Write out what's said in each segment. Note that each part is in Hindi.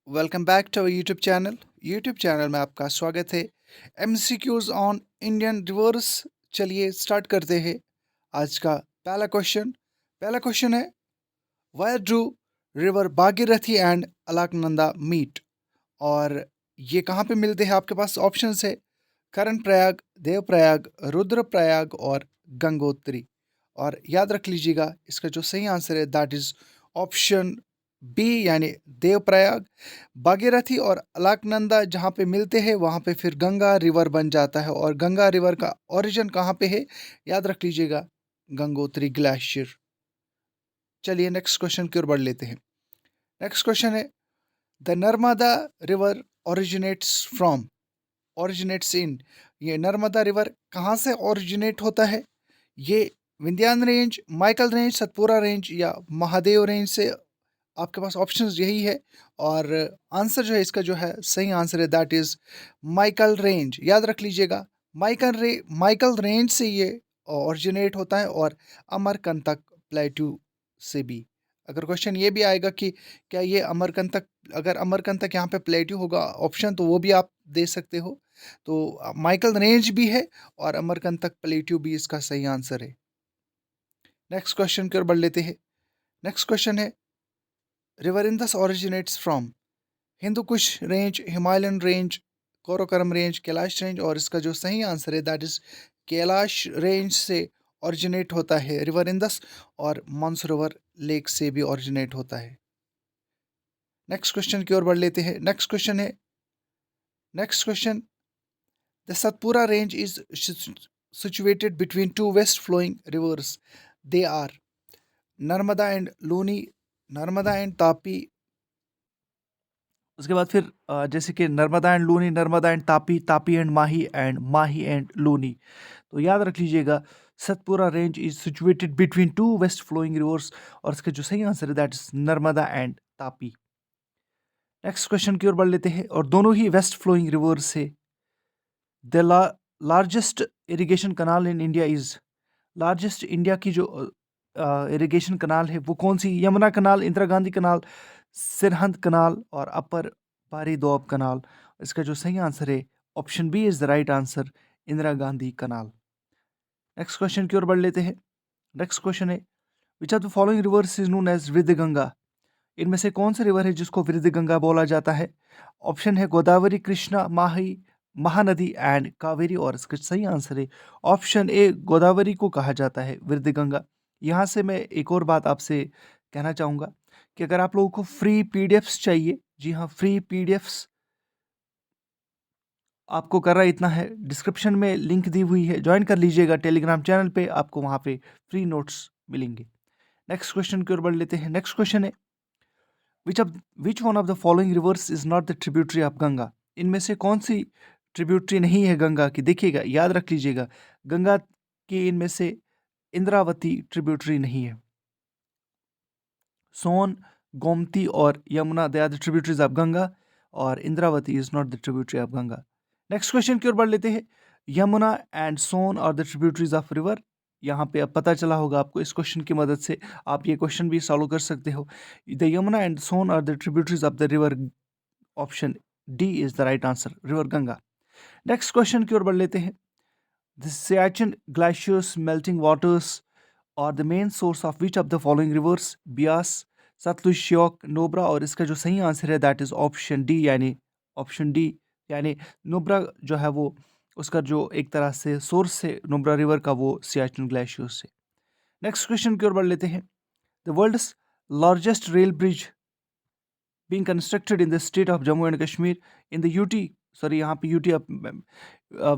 Welcome back to our YouTube channel में आपका स्वागत है। MCQs on Indian rivers. चलिए स्टार्ट करते हैं। आज का पहला क्वेश्चन है, where do river Bhagirathi and Alaknanda meet. और ये कहाँ पे मिलते हैं? आपके पास ऑप्शंस है, करण प्रयाग, देवप्रयाग, रुद्रप्रयाग और गंगोत्री। और याद रख लीजिएगा, इसका जो सही आंसर है दैट इज ऑप्शन बी, यानी देवप्रयाग। भागीरथी और अलकनंदा जहाँ पे मिलते हैं वहाँ पे फिर गंगा रिवर बन जाता है, और गंगा रिवर का ओरिजिन कहाँ पे है? याद रख लीजिएगा, गंगोत्री ग्लेशियर। चलिए नेक्स्ट क्वेश्चन की ओर बढ़ लेते हैं। नेक्स्ट क्वेश्चन है, द नर्मदा रिवर ओरिजिनेट्स इन। ये नर्मदा रिवर कहाँ से ओरिजिनेट होता है? ये Vindhyan range, Michael range, Satpura range या महादेव रेंज से? आपके पास ऑप्शंस यही है, और आंसर जो है इसका जो है सही आंसर है दैट इज माइकल रेंज। याद रख लीजिएगा, माइकल रेंज से ये ओरिजिनेट होता है, और अमरकंटक प्लेट्यू से भी। अगर क्वेश्चन ये भी आएगा कि क्या ये अमरकंटक, अगर अमरकंटक यहाँ पे प्लेट्यू होगा ऑप्शन, तो वो भी आप दे सकते हो। तो माइकल रेंज भी है और अमरकंटक प्लेट्यू भी इसका सही आंसर है। नेक्स्ट क्वेश्चन की ओर बढ़ लेते हैं। नेक्स्ट क्वेश्चन है, river Indus originates from Hindu Kush range, Himalayan range, Karakoram range, Kailash range. और इसका जो सही आंसर है दैट इज कैलाश रेंज से ओरिजिनेट होता है रिवर इंदस, और मानसरोवर लेक से भी ओरिजिनेट होता है। नेक्स्ट क्वेश्चन की ओर बढ़ लेते हैं। Next question, the Satpura range is situated between two west flowing rivers. They are Narmada and Luni, Narmada and Tapi. उसके बाद फिर जैसे कि Narmada and Luni, Narmada and Tapi, Tapi and Mahi and Luni. तो याद रख लीजिएगा, Satpura range is situated between two west flowing rivers, और इसका जो सही आंसर है that is Narmada and Tapi. Next question की ओर बढ़ लेते हैं, और दोनों ही वेस्ट फ्लोइंग रिवर्स से। The largest irrigation canal in India is, largest India की जो इरिगेशन कनाल है वो कौन सी? यमुना कनाल, इंदिरा गांधी कनाल, सिरहंद कनाल और अपर बारी दोआब कनाल। इसका जो सही आंसर है option B is the right answer, Indira Gandhi canal. Next question की ओर बढ़ लेते हैं। नेक्स्ट क्वेश्चन है, which of the following rivers is known as Vriddhaganga. इनमें से कौन सा रिवर है जिसको वृद्धगंगा बोला जाता है? ऑप्शन है गोदावरी, कृष्णा, माही, महानदी एंड कावेरी। और इसका सही आंसर है ऑप्शन ए, गोदावरी को कहा जाता है वृद्धगंगा। यहाँ से मैं एक और बात आपसे कहना चाहूँगा कि अगर आप लोगों को फ्री पीडीएफ्स चाहिए, जी हाँ, फ्री पीडीएफ्स आपको करना इतना है, डिस्क्रिप्शन में लिंक दी हुई है, ज्वाइन कर लीजिएगा टेलीग्राम चैनल पे, आपको वहाँ पे फ्री नोट्स मिलेंगे। नेक्स्ट क्वेश्चन की ओर बढ़ लेते हैं। नेक्स्ट क्वेश्चन है, which one of the following rivers is not the tributary of Ganga. इनमें से कौन सी ट्रिब्यूटरी नहीं है गंगा की? देखिएगा, याद रख लीजिएगा, गंगा की इनमें से इंद्रावती ट्रिब्यूटरी नहीं है। सोन, गोमती और Yamuna, they are the tributaries of Ganga, और Indravati is not the tributary of Ganga. Next question की ओर बढ़ लेते हैं। Yamuna and Son are the tributaries of river. यहाँ पे अब पता चला होगा आपको, इस क्वेश्चन की मदद से आप ये क्वेश्चन भी सॉल्व कर सकते हो। The Yamuna and Son are the tributaries of the river, option D is the right answer, river Ganga. Next question की ओर बढ़ लेते हैं। The Siachen glaciers melting waters और the main source of which of the following rivers? Beas, Sutlej, Shyok, Nubra. और इसका जो सही आंसर है दैट इज ऑप्शन डी, यानी ऑप्शन डी, यानी नोब्रा जो है वो, उसका जो एक तरह से सोर्स है नोब्रा रिवर का, वो सियाचिन ग्लेशियर से। नेक्स्ट क्वेश्चन की ओर बढ़ लेते हैं। The world's largest rail bridge being constructed in the state of Jammu and Kashmir in the UT, sorry यहाँ पे UT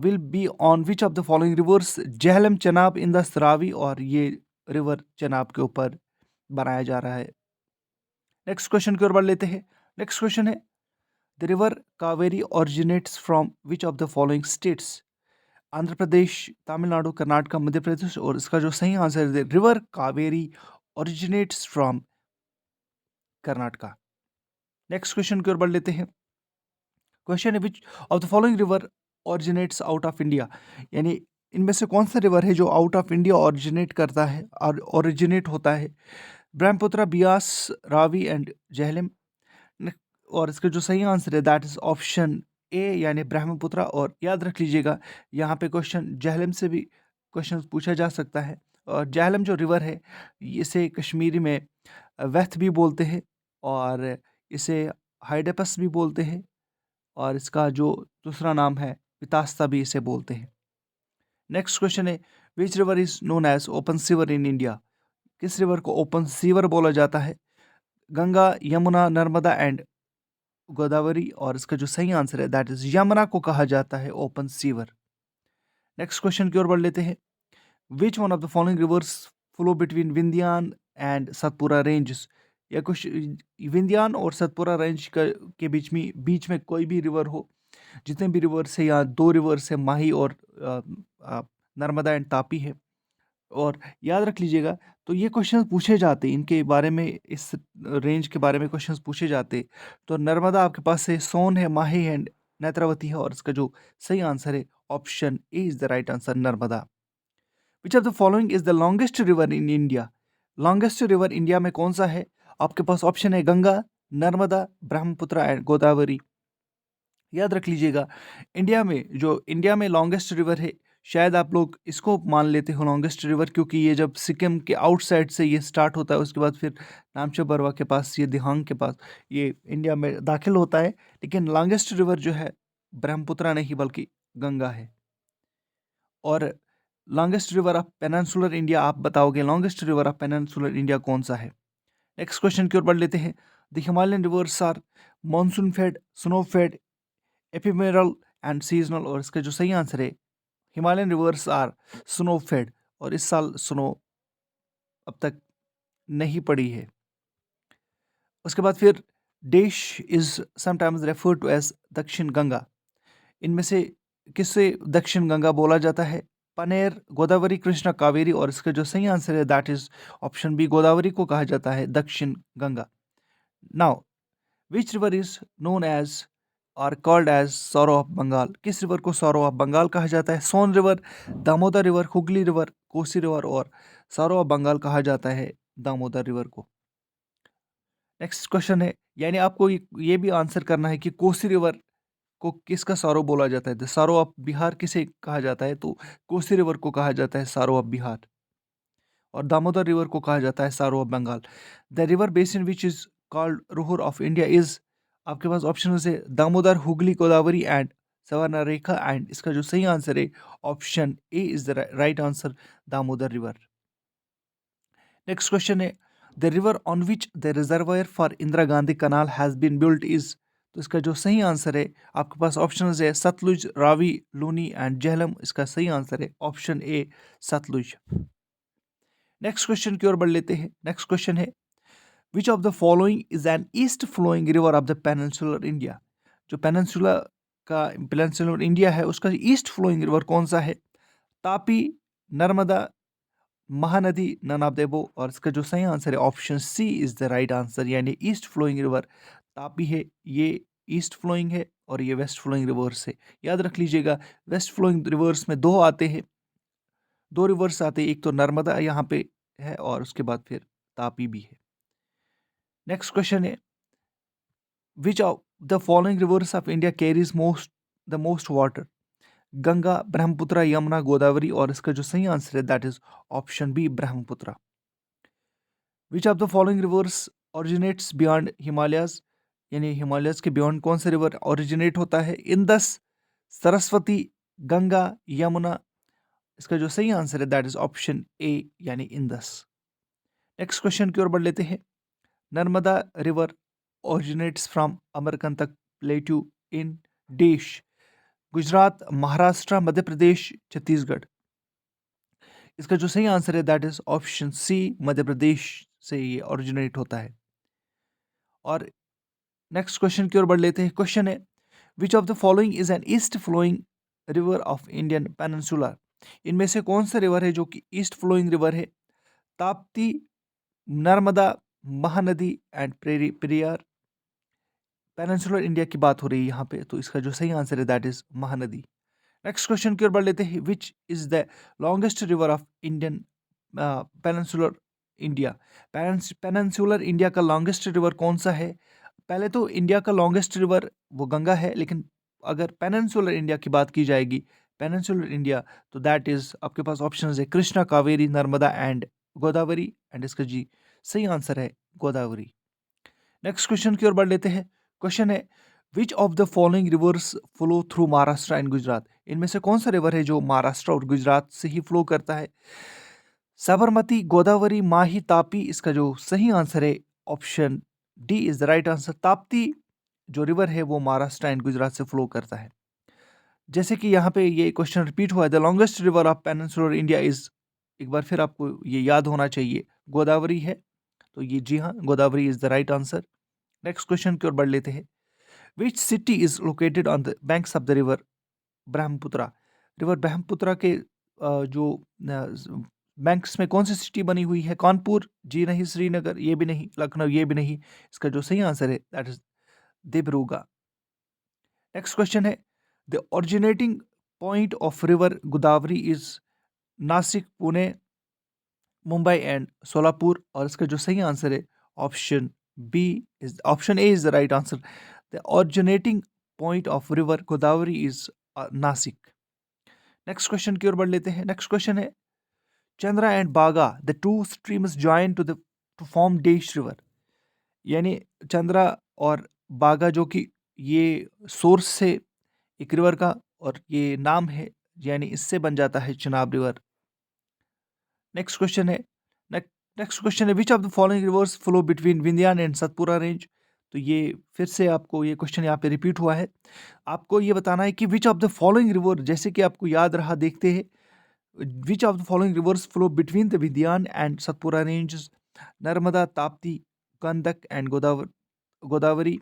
will be on which of the following rivers? Jhelum, Chenab, Indus, Ravi. और ये रिवर चनाब के ऊपर बनाया जा रहा है। नेक्स्ट क्वेश्चन की ओर बढ़ लेते हैं। नेक्स्ट क्वेश्चन है, the river Kaveri originates from which of the following states? Andhra Pradesh, Tamil Nadu, Karnataka, Madhya Pradesh. और इसका जो सही आंसर है, river Kaveri originates from Karnataka. Next question की ओर बढ़ लेते हैं। क्वेश्चन है, which of the following river originates out of India. यानी इनमें से कौन सा रिवर है जो आउट ऑफ इंडिया ओरिजिनेट करता है और ओरिजिनेट होता है? ब्रह्मपुत्र, बियास, रावी एंड झेलम। और इसका जो सही आंसर है दैट इज ऑप्शन ए यानी ब्रह्मपुत्र। और याद रख लीजिएगा यहाँ पे क्वेश्चन झेलम से भी क्वेश्चन पूछा जा सकता है। और झेलम जो रिवर है इसे कश्मीरी में वेथ भी बोलते हैं और इसे हाइडेपस भी बोलते हैं और इसका जो दूसरा नाम है पितास्ता भी इसे बोलते हैं। नेक्स्ट क्वेश्चन है which river is known as open sewer in India. किस रिवर को ओपन सीवर बोला जाता है? गंगा, यमुना, नर्मदा एंड गोदावरी। और इसका जो सही आंसर है दैट इज यमुना को कहा जाता है ओपन सीवर। नेक्स्ट क्वेश्चन की ओर बढ़ लेते हैं। Which one of the following rivers flow between Vindhyan and Satpura ranges. या कुछ विंध्यान और सतपुरा रेंज के बीच में कोई भी रिवर हो, जितने भी रिवर्स है यहाँ दो रिवर्स है माही और नर्मदा एंड तापी है। और याद रख लीजिएगा तो ये क्वेश्चन पूछे जाते हैं इनके बारे में, इस रेंज के बारे में क्वेश्चन पूछे जाते। तो नर्मदा आपके पास है, सोन है, माही एंड नेत्रावती है। और इसका जो सही आंसर है option A is the right answer, Narmada. Which of the following is the longest river in India. Longest river India में कौन सा है? आपके पास ऑप्शन है गंगा, नर्मदा, ब्रह्मपुत्र एंड गोदावरी। याद रख लीजिएगा इंडिया में लॉन्गेस्ट रिवर है, शायद आप लोग इसको मान लेते हो लॉन्गेस्ट रिवर क्योंकि ये जब सिक्किम के आउटसाइड से ये स्टार्ट होता है उसके बाद फिर नामचे बरवा के पास, ये दिहांग के पास ये इंडिया में दाखिल होता है। लेकिन लॉन्गेस्ट रिवर जो है ब्रह्मपुत्र नहीं बल्कि गंगा है। और longest river of peninsular India, आप बताओगे longest river of peninsular India कौन सा है? नेक्स्ट क्वेश्चन की ओर बढ़ लेते हैं। The Himalayan rivers are monsoon fed, snow fed, ephemeral and seasonal. और इसका जो सही आंसर है Himalayan rivers are snow fed. और इस साल स्नो अब तक नहीं पड़ी है। उसके बाद फिर dash is sometimes referred to as Dakshin Ganga. इनमें से किससे दक्षिण गंगा बोला जाता है? पनेर, गोदावरी, कृष्णा, कावेरी। और इसका जो सही आंसर है that is option B, Godavari को कहा जाता है Dakshin Ganga. Now which river is known as और called as sorrow of Bengal. किस रिवर को सौरो ऑफ बंगाल कहा जाता है? Son river, Damodar river, Hooghly river, Kosi river. और सौरो ऑफ बंगाल कहा जाता है दामोदर रिवर को। नेक्स्ट क्वेश्चन है, यानी आपको ये भी आंसर करना है कि कोसी रिवर को किसका सौरो बोला जाता है? द सौरो ऑफ बिहार किसे कहा जाता है? तो कोसी रिवर को कहा जाता है सौरो ऑफ बिहार। और दामोदर रिवर को कहा जाता है sorrow of Bengal. The river basin which is called Ruhr of India is, आपके पास ऑप्शन है Damodar, Hooghly, Godavari and Subarnarekha. And इसका जो सही आंसर है option A is the right answer, Damodar river. Next question है the river on which the reservoir for Indira Gandhi canal has been built is. तो इसका जो सही आंसर है आपके पास ऑप्शन है सतलुज, रावी, लूनी एंड झेलम। इसका सही आंसर है option A, Sutlej. Next question की ओर बढ़ लेते हैं। नेक्स्ट क्वेश्चन है which of the following is an east flowing river of the peninsular India. जो पेनिनसुलर इंडिया है उसका ईस्ट फ्लोइंग रिवर कौन सा है? Tapi, Narmada, Mahanadi, none of the above. और इसका जो सही आंसर है option C is the right answer, यानी ईस्ट फ्लोइंग रिवर तापी है। ये ईस्ट फ्लोइंग है और ये वेस्ट फ्लोइंग रिवर्स है। याद रख लीजिएगा वेस्ट फ्लोइंग रिवर्स में दो आते हैं, दो रिवर्स आते हैं, एक तो नर्मदा यहाँ पे है और उसके बाद फिर तापी भी है। नेक्स्ट क्वेश्चन है which of the following rivers of India carries the most water. Ganga, Brahmaputra, Yamuna, Godavari. और इसका जो सही आंसर है that is option B, Brahmaputra. Which of the following rivers originates beyond Himalayas, यानी हिमालयस के बियॉन्ड कौन सा रिवर ओरिजिनेट होता है? इंदस, सरस्वती, गंगा, यमुना। इसका जो सही आंसर है दैट इज ऑप्शन ए, यानी इंदस। नेक्स्ट क्वेश्चन की ओर बढ़ लेते हैं। Narmada river originates from Amarkantak plateau इन देश, गुजरात, महाराष्ट्र, मध्य प्रदेश, छत्तीसगढ़। इसका जो सही आंसर है that is option C, Madhya Pradesh से ये ओरिजिनेट होता है। और नेक्स्ट क्वेश्चन की ओर बढ़ लेते हैं। क्वेश्चन है which of the following is an east flowing river of Indian peninsula. इनमें से कौन सा रिवर है जो कि ईस्ट फ्लोइंग रिवर है? Tapti, Narmada, Mahanadi and Periyar. Peninsular India की बात हो रही है यहाँ पे, तो इसका जो सही आंसर है that is Mahanadi. Next question की ओर बढ़ लेते हैं। Which is the longest river of Indian peninsular India. Peninsular India का लॉन्गेस्ट रिवर कौन सा है? पहले तो इंडिया का लॉन्गेस्ट रिवर वो गंगा है, लेकिन अगर पेनिनसुलर इंडिया की बात की जाएगी, पेनिनसुलर इंडिया, तो दैट इज आपके पास ऑप्शन है कृष्णा, कावेरी, नर्मदा एंड गोदावरी। एंड इसका जी सही आंसर है गोदावरी। नेक्स्ट क्वेश्चन की ओर बढ़ लेते हैं। क्वेश्चन है which of the following rivers flow through Maharashtra and Gujarat. इनमें से कौन सा रिवर है जो महाराष्ट्र और गुजरात से ही फ्लो करता है? साबरमती, गोदावरी, माही, तापी। इसका जो सही आंसर है option D is the right answer. Tapti जो रिवर है वो महाराष्ट्र एंड गुजरात से फ्लो करता है। जैसे कि यहाँ पे ये क्वेश्चन रिपीट हुआ है, the longest river of peninsular India is, एक बार फिर आपको ये याद होना चाहिए, गोदावरी है। तो ये जी हाँ, Godavari is the right answer. Next question की ओर बढ़ लेते हैं। Which city is located on the banks of the river Brahmaputra. River Brahmaputra के जो बैंक्स में कौन सी सिटी बनी हुई है? कानपुर जी नहीं, श्रीनगर ये भी नहीं, लखनऊ ये भी नहीं। इसका जो सही आंसर है that is Dibrugarh. Next question है the originating point of river Godavari is Nashik, Pune, Mumbai and Solapur. और इसका जो सही आंसर है option B is, option A is the right answer. The originating point of river Godavari is Nashik. Next question की ओर बढ़ लेते हैं। नेक्स्ट क्वेश्चन है Chandra and Bhaga the two streams join to form dash river. यानी चंद्रा और बागा जो कि ये सोर्स से एक रिवर का और ये नाम है, यानी इससे बन जाता है चिनाब रिवर। नेक्स्ट क्वेश्चन है नेक्स्ट क्वेश्चन है which of the following rivers flow between Vindhyan and Satpura range. तो ये फिर से आपको ये क्वेश्चन यहाँ पे रिपीट हुआ है। आपको ये बताना है कि which of the following river, जैसे कि आपको याद रहा, देखते हैं which of the following rivers flow between the Vindhyan and Satpura range. Narmada, Tapti, Gandak and Godavari.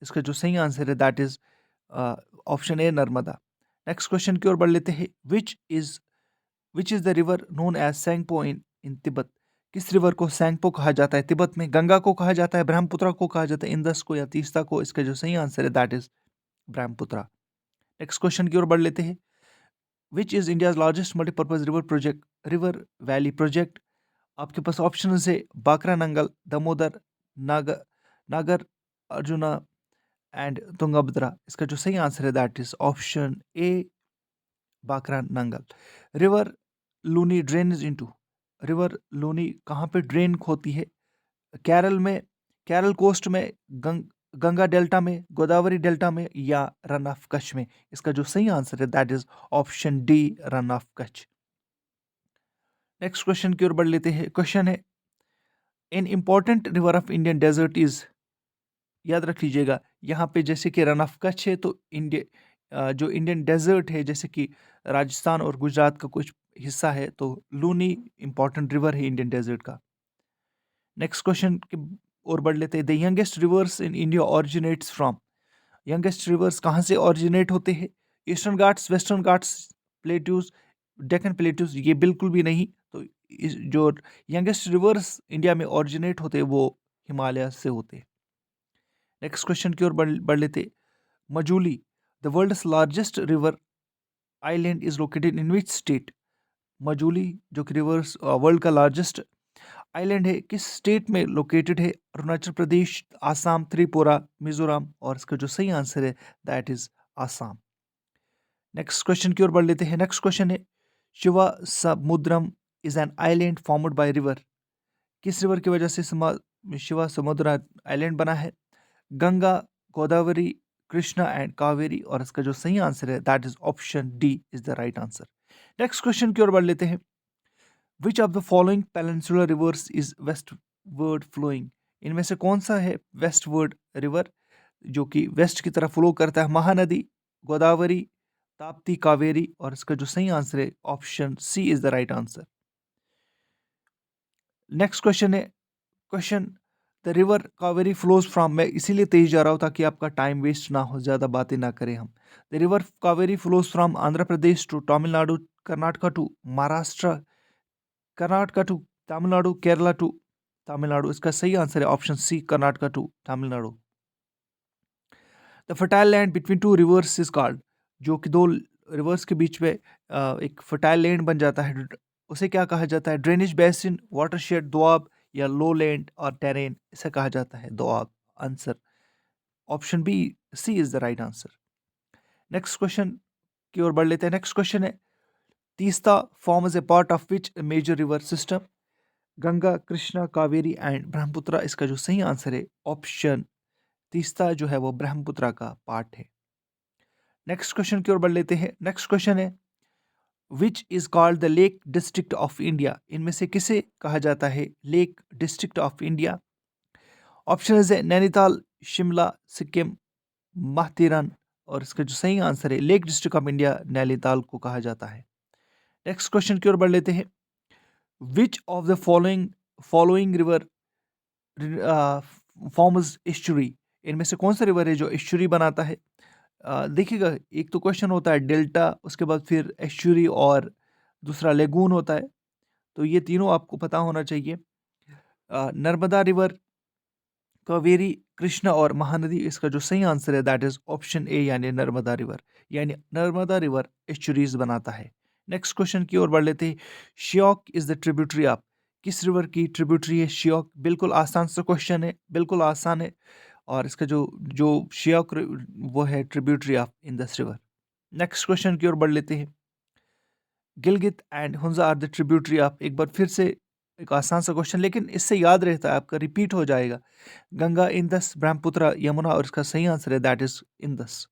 इसका जो सही आंसर है that is option A Narmada. Next question की ओर बढ़ लेते हैं। Which is the river known as Tsangpo in Tibet. किस रिवर को सैंगपो कहा जाता है तिब्बत में? गंगा को कहा जाता है, ब्रह्मपुत्र को कहा जाता है, इंदस को या तीस्ता को? इसका जो सही आंसर है that is Brahmaputra. Next question की ओर बढ़ लेते हैं। Which is India's largest multipurpose river project, river valley project. आपके पास ऑप्शन है बाकरा नंगल, दामोदर, नागर नागर अर्जुना एंड तुंगभद्रा। इसका जो सही आंसर है that is option A Bhakra Nangal. River Luni drains into, river Luni कहाँ पे ड्रेन होती है? केरल में, केरल कोस्ट में, गंगा डेल्टा में, गोदावरी डेल्टा में या रन ऑफ कच्छ में? इसका जो सही आंसर है that is option D run of Kutch. Next question की ओर बढ़ लेते हैं। क्वेश्चन है in important river of Indian desert is. याद रख लीजिएगा यहाँ पे जैसे कि रन ऑफ कच्छ है, तो इंडिया जो इंडियन डेजर्ट है जैसे कि राजस्थान और गुजरात का कुछ हिस्सा है, तो लूनी इंपॉर्टेंट रिवर है इंडियन डेजर्ट का। नेक्स्ट क्वेश्चन की ओर बढ़ लेते हैं। The youngest reverse in India originates from. Youngest reverse कहाँ से ऑरिजिनेट होते हैं? Eastern Ghats, western Ghats, plateaus, Deccan plateaus? ये बिल्कुल भी नहीं। तो जो यंगेस्ट रिवर्स इंडिया में ऑरिजिनेट होते हैं वो हिमालय से होते हैं। नेक्स्ट क्वेश्चन की ओर बढ़ लेते। Majuli the world's largest river island is located in which state. Majuli जो कि रिवर्स वर्ल्ड का लार्जेस्ट आइलैंड है, किस स्टेट में लोकेटेड है? अरुणाचल प्रदेश, आसाम, त्रिपुरा, मिजोरम। और इसका जो सही आंसर है that is Assam. Next question की ओर बढ़ लेते हैं। नेक्स्ट क्वेश्चन है Shivasamudram is an island formed by river. किस रिवर की वजह से शिवा समुद्र आइलैंड बना है? गंगा, गोदावरी, कृष्णा एंड कावेरी। और इसका जो सही आंसर है that is option D is the right answer. Next question की ओर बढ़ लेते हैं। Which of the following peninsular rivers is westward flowing. इनमें से कौन सा है वेस्टवर्ड रिवर जो कि वेस्ट की तरफ फ्लो करता है? महानदी, गोदावरी, ताप्ती, कावेरी। और इसका जो सही आंसर है option C is the right answer. Next question है question the river Kaveri flows from. मैं इसीलिए तेज जा रहा हूँ ताकि आपका टाइम वेस्ट ना हो, ज़्यादा बातें ना करें हम। The river Kaveri flows from Andhra Pradesh to Tamil Nadu, Karnataka to Maharashtra, Karnataka to Tamil Nadu, Kerala to Tamil Nadu. इसका सही आंसर है option C Karnataka to Tamil Nadu. The fertile land between two rivers is called. जो कि दो रिवर्स के बीच में एक फर्टाइल लैंड बन जाता है, उसे क्या कहा जाता है? ड्रेनेज बेसिन, वाटरशेड, दोआब या लो लैंड और टेरेन? इसे कहा जाता है doab. Answer option B C is the right answer. Next question की ओर बढ़ लेते हैं। नेक्स्ट क्वेश्चन है, Teesta forms a part of which major river system? Ganga, Krishna, Kaveri and Brahmaputra. इसका जो सही आंसर है ऑप्शन तीस्ता जो है वो ब्रह्मपुत्र का पार्ट है। नेक्स्ट क्वेश्चन की ओर बढ़ लेते हैं। नेक्स्ट क्वेश्चन है, विच is called the lake district of India? इनमें से किसे कहा जाता है lake district of India? Option है नैनीताल, शिमला, सिक्किम, माथेरान। और इसका जो सही आंसर है lake district of India Nainital को कहा जाता है। नेक्स्ट क्वेश्चन की ओर बढ़ लेते हैं। Which of the following river forms estuary? इनमें से कौन सा रिवर है जो एस्चुरी बनाता है? देखिएगा, एक तो क्वेश्चन होता है डेल्टा, उसके बाद फिर एस्चुरी और दूसरा लेगून होता है। तो ये तीनों आपको पता होना चाहिए। नर्मदा रिवर, कावेरी, कृष्णा और महानदी। इसका जो सही आंसर है दैट इज ऑप्शन ए यानी नर्मदा रिवर। यानी नर्मदा रिवर एस्चुरीज बनाता है। नेक्स्ट क्वेश्चन की ओर बढ़ लेते हैं। Shyok is the tributary of? किस रिवर की ट्रिब्यूटरी है श्योक? बिल्कुल आसान सा क्वेश्चन है, बिल्कुल आसान है। और इसका जो जो श्योक वो है tributary of Indus river. Next question की ओर बढ़ लेते हैं। Gilgit and Hunza are the tributary of? एक बार फिर से एक आसान सा क्वेश्चन, लेकिन इससे याद रहता है आपका, रिपीट हो जाएगा। गंगा, इंदस, ब्रह्मपुत्र, यमुना। और इसका सही आंसर है दैट इज इंदस।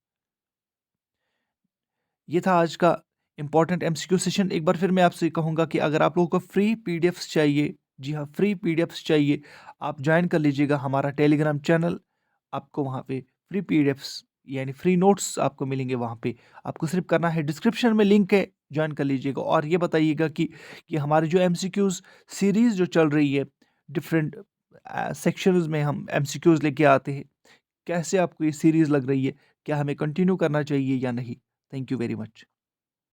ये था आज का इंपॉर्टेंट एमसीक्यू सेशन। एक बार फिर मैं आपसे कहूँगा कि अगर आप लोगों को फ्री पीडीएफ्स चाहिए, जी हाँ फ्री पीडीएफ्स चाहिए, आप ज्वाइन कर लीजिएगा हमारा टेलीग्राम चैनल। आपको वहाँ पे फ्री पीडीएफ्स यानी फ्री नोट्स आपको मिलेंगे वहाँ पे। आपको सिर्फ करना है, डिस्क्रिप्शन में लिंक है, ज्वाइन कर लीजिएगा। और ये बताइएगा कि हमारी जो एमसीक्यूज़ सीरीज़ जो चल रही है, डिफरेंट सेक्शंस में हम एमसीक्यूज़ लेके आते हैं, कैसे आपको ये सीरीज़ लग रही है? क्या हमें कंटिन्यू करना चाहिए या नहीं? Thank you very much.